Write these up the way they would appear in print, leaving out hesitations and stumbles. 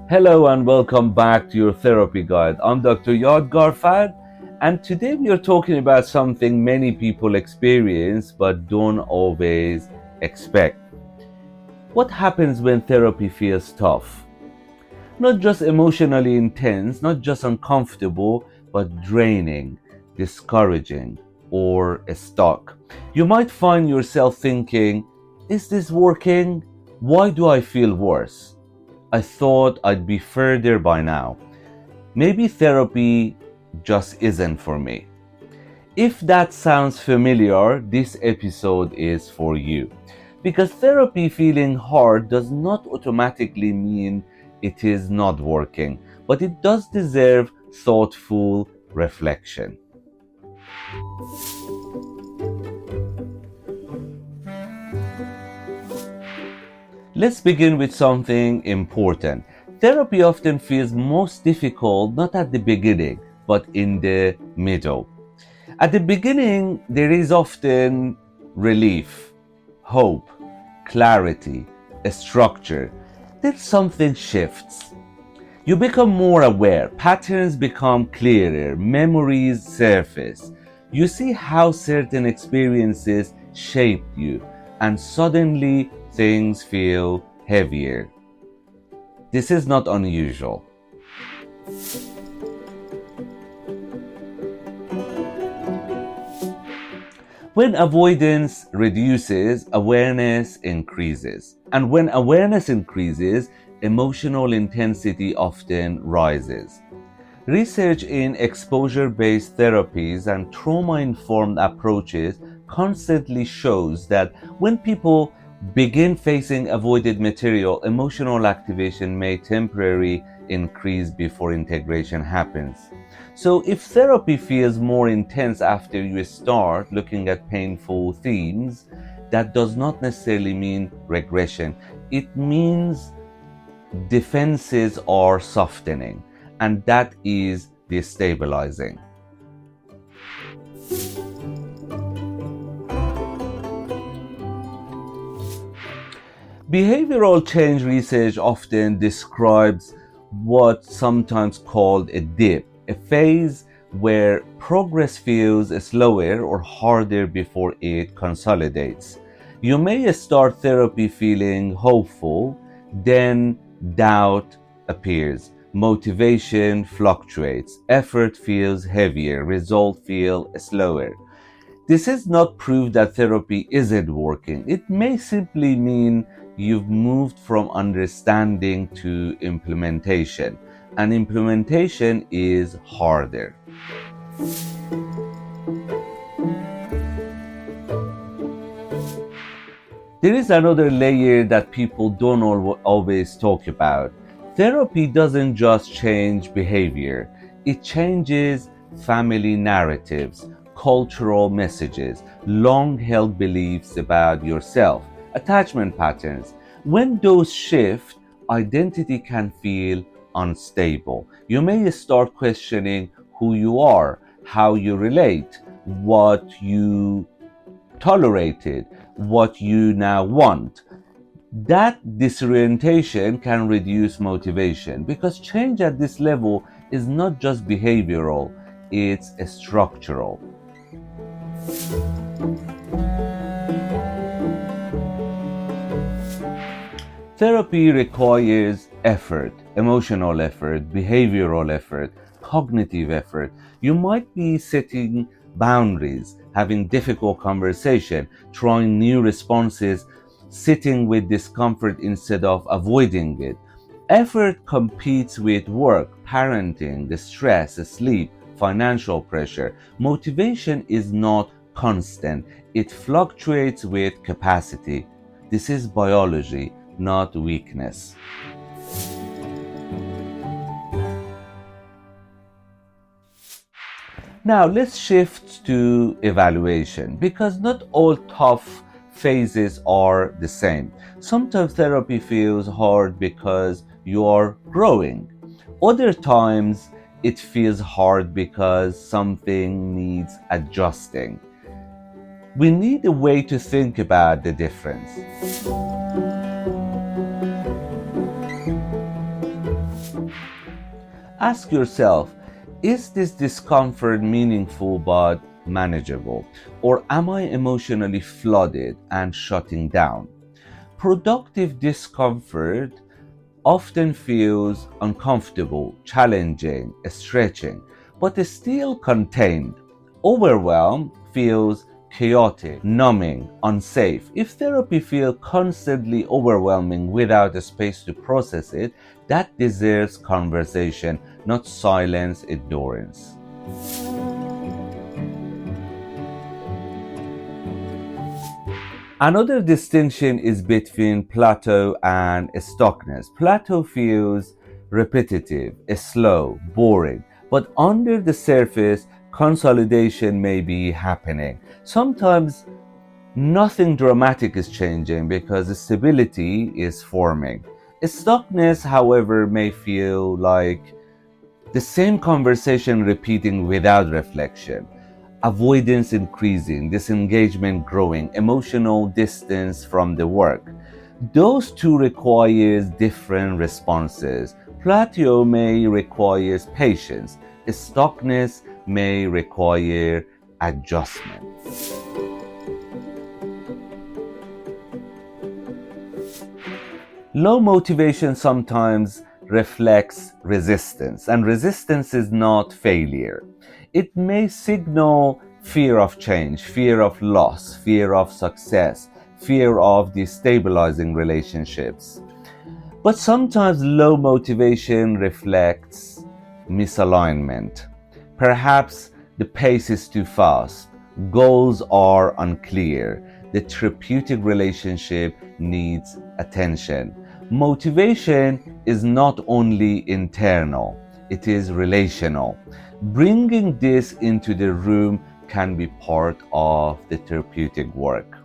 Hello and welcome back to your therapy guide. I'm Dr. Yadegarfard, and today we are talking about something many people experience but don't always expect. What happens when therapy feels tough? Not just emotionally intense, not just uncomfortable, but draining, discouraging, or stuck. You might find yourself thinking, is this working? Why do I feel worse? I thought I'd be further by now. Maybe therapy just isn't for me. If that sounds familiar, this episode is for you. Because therapy feeling hard does not automatically mean it is not working, but it does deserve thoughtful reflection. Let's begin with something important. Therapy often feels most difficult not at the beginning, but in the middle. At the beginning, there is often relief, hope, clarity, a structure. Then something shifts. You become more aware, patterns become clearer, memories surface. You see how certain experiences shaped you, and suddenly things feel heavier. This is not unusual. When avoidance reduces, awareness increases. And when awareness increases, emotional intensity often rises. Research in exposure-based therapies and trauma-informed approaches constantly shows that when people begin facing avoided material, emotional activation may temporarily increase before integration happens. So if therapy feels more intense after you start looking at painful themes, that does not necessarily mean regression. It means defenses are softening, and that is destabilizing. Behavioral change research often describes what's sometimes called a dip, a phase where progress feels slower or harder before it consolidates. You may start therapy feeling hopeful, then doubt appears. Motivation fluctuates, effort feels heavier, results feel slower. This is not proof that therapy isn't working. It may simply mean you've moved from understanding to implementation, and implementation is harder. There is another layer that people don't always talk about. Therapy doesn't just change behavior, it changes family narratives, cultural messages, long held beliefs about yourself, attachment patterns. When those shift, identity can feel unstable. You may start questioning who you are, how you relate, what you tolerated, what you now want. That disorientation can reduce motivation because change at this level is not just behavioral, it's structural. Therapy requires effort, emotional effort, behavioral effort, cognitive effort. You might be setting boundaries, having difficult conversation, trying new responses, sitting with discomfort instead of avoiding it. Effort competes with work, parenting, the stress, sleep, financial pressure. Motivation is not constant. It fluctuates with capacity. This is biology, not weakness. Now let's shift to evaluation because not all tough phases are the same. Sometimes therapy feels hard because you are growing. Other times it feels hard because something needs adjusting. We need a way to think about the difference. Ask yourself, is this discomfort meaningful but manageable? Or am I emotionally flooded and shutting down? Productive discomfort often feels uncomfortable, challenging, stretching, but is still contained. Overwhelm feels chaotic, numbing, unsafe. If therapy feels constantly overwhelming without a space to process it, that deserves conversation, not silence, ignorance. Another distinction is between plateau and stuckness. Plateau feels repetitive, slow, boring, but under the surface, consolidation may be happening. Sometimes nothing dramatic is changing because stability is forming. Stuckness, however, may feel like the same conversation repeating without reflection, avoidance increasing, disengagement growing, emotional distance from the work. Those two require different responses. Plateau may require patience, stuckness may require adjustment. Low motivation sometimes reflects resistance, and resistance is not failure. It may signal fear of change, fear of loss, fear of success, fear of destabilizing relationships. But sometimes low motivation reflects misalignment. Perhaps the pace is too fast, goals are unclear, the therapeutic relationship needs attention. Motivation is not only internal, it is relational. Bringing this into the room can be part of the therapeutic work.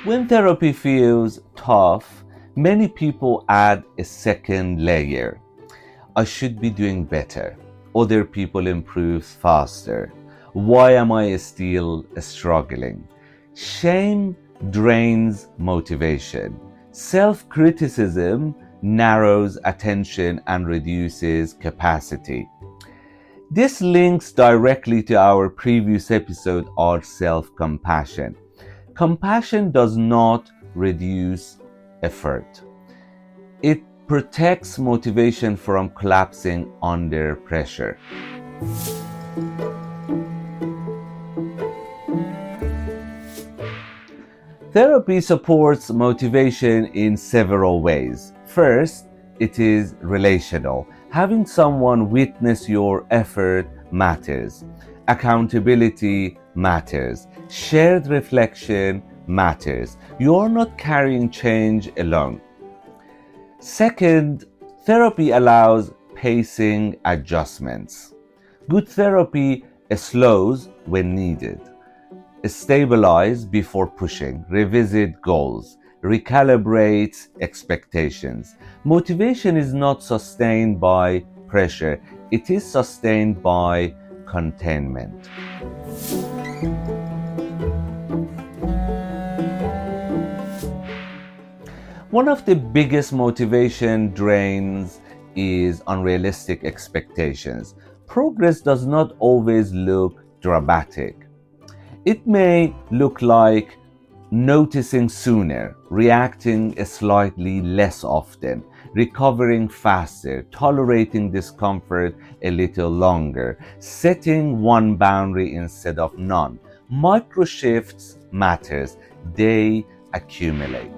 When therapy feels tough, many people add a second layer. I should be doing better. Other people improve faster. Why am I still struggling? Shame drains motivation. Self-criticism narrows attention and reduces capacity. This links directly to our previous episode on self-compassion. Compassion does not reduce effort. It protects motivation from collapsing under pressure. Therapy supports motivation in several ways. First, it is relational. Having someone witness your effort matters. Accountability matters. Shared reflection matters. You are not carrying change alone. Second, therapy allows pacing adjustments. Good therapy slows when needed. Stabilize before pushing, revisit goals, recalibrate expectations. Motivation is not sustained by pressure, it is sustained by containment. One of the biggest motivation drains is unrealistic expectations. Progress does not always look dramatic. It may look like noticing sooner, reacting slightly less often, recovering faster, tolerating discomfort a little longer, setting one boundary instead of none. Micro shifts matters. They accumulate.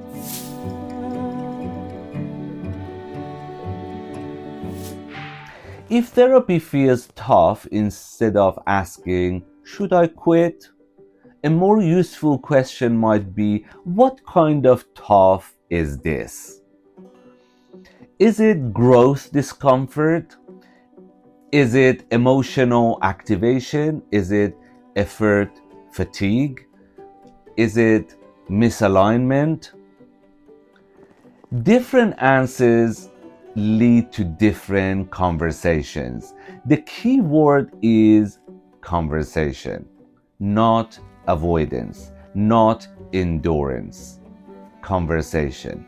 If therapy feels tough, instead of asking, should I quit? A more useful question might be, what kind of tough is this? Is it growth discomfort? Is it emotional activation? Is it effort fatigue? Is it misalignment? Different answers lead to different conversations. The key word is conversation, not avoidance, not endurance. conversation.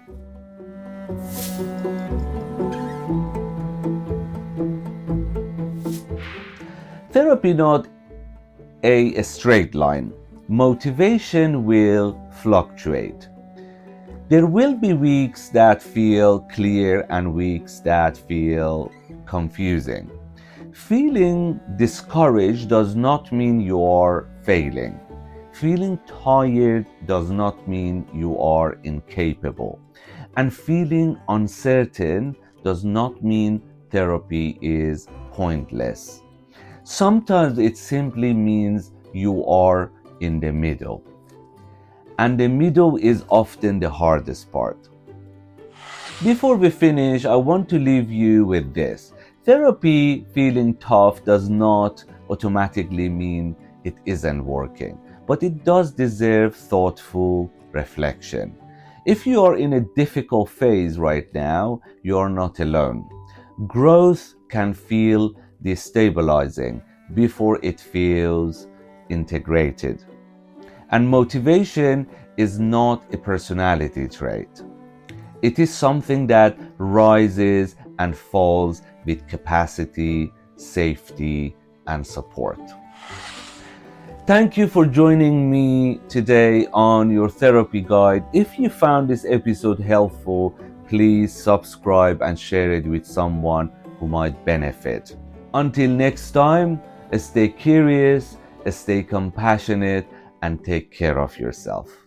Therapy not a straight line. Motivation will fluctuate. There will be weeks that feel clear and weeks that feel confusing. Feeling discouraged does not mean you are failing. Feeling tired does not mean you are incapable. And feeling uncertain does not mean therapy is pointless. Sometimes it simply means you are in the middle. And the middle is often the hardest part. Before we finish, I want to leave you with this. Therapy feeling tough does not automatically mean it isn't working, but it does deserve thoughtful reflection. If you are in a difficult phase right now, you are not alone. Growth can feel destabilizing before it feels integrated. And motivation is not a personality trait. It is something that rises and falls with capacity, safety, and support. Thank you for joining me today on your therapy guide. If you found this episode helpful, please subscribe and share it with someone who might benefit. Until next time, stay curious, stay compassionate, and take care of yourself.